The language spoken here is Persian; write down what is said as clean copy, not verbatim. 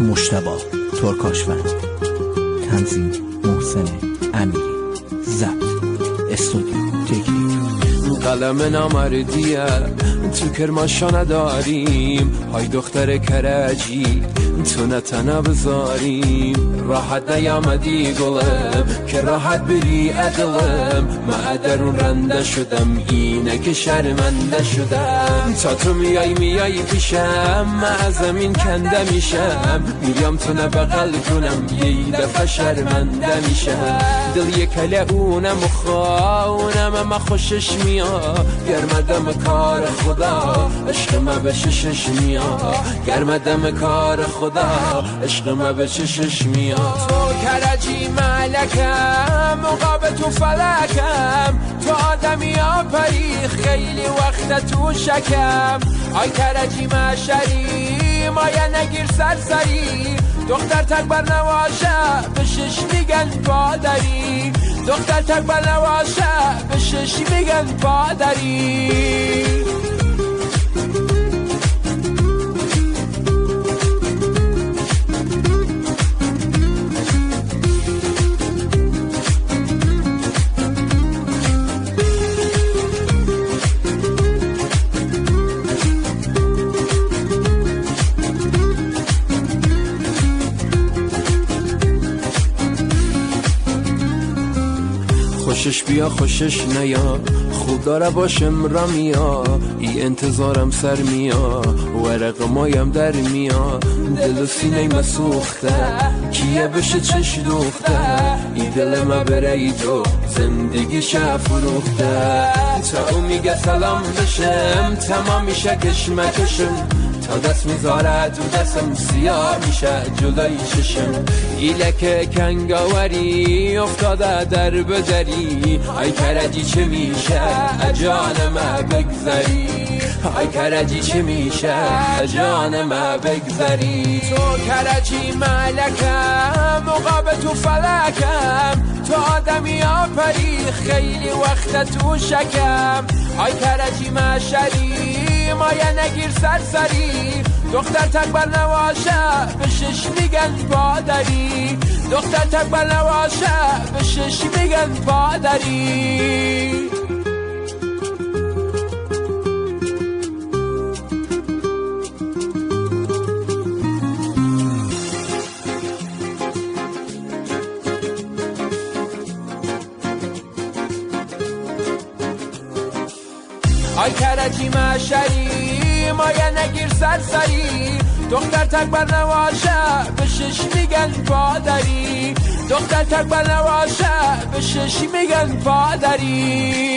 مجتبی ترکاشفند، تنظیم محسن امیری، ضبط استودیو تکنیک. قلم نامردیه تو کرماشا نداریم، های دختر کرجی تو نتنه بذاریم. راحت نیامدی گلم که راحت بری عدلم، من درون رنده شدم اینه که شرمنده شدم. تا تو میای پیشم من از زمین کنده میشم، میام تو نبغل کنم یه دفعه شرمنده میشم. دل یکله اونم و خواهونم اما خوشش میاد، گرمدم کار خدا عشق ما به چشش میاد، گرمدم کار خدا عشق ما به چشش میاد. تو کرجی ملکم مقابل تو فلکم، تو آدمی آفری خیلی وقت تو شکم. آی کرجی مشری مایه نگیر سرسری، دختر تکبر نواشه به شش میگن پادری، دختر تکبر نواشه به شش میگن پادری. خوشش بیا خوشش نیا، خوب داره باشم را میا، ای انتظارم سر میا، ورق مایم در میا. دل و سینه مسوخته کیه بشه چش دوخته، ای دل ما بره ای تو زندگی شه فروخته. تا او میگه سلام بشم تمام میشه کشمکشم، تا دست میذاره تو دستم سیاه میشه جلوی چشم. ایلک کنگاوری افتاده در بدری، ای کرجی چه میشه جانم بگذری، ای کرجی چه میشه جانم بگذری. تو کرجی ملکم مقابل تو فلکم، تو آدمی آفری خیلی وقت تو شکم. ای کرجی مشری مایه نگیر سرسری، دختر تکبر نواشه به شش میگن پادری، دختر تکبر نواشه به شش میگن پادری. آی کرجی مشری مایه نگیر سرسری، دختر تکبر نواشه به شش میگن پادری، دختر تکبر نواشه به شش میگن پادری.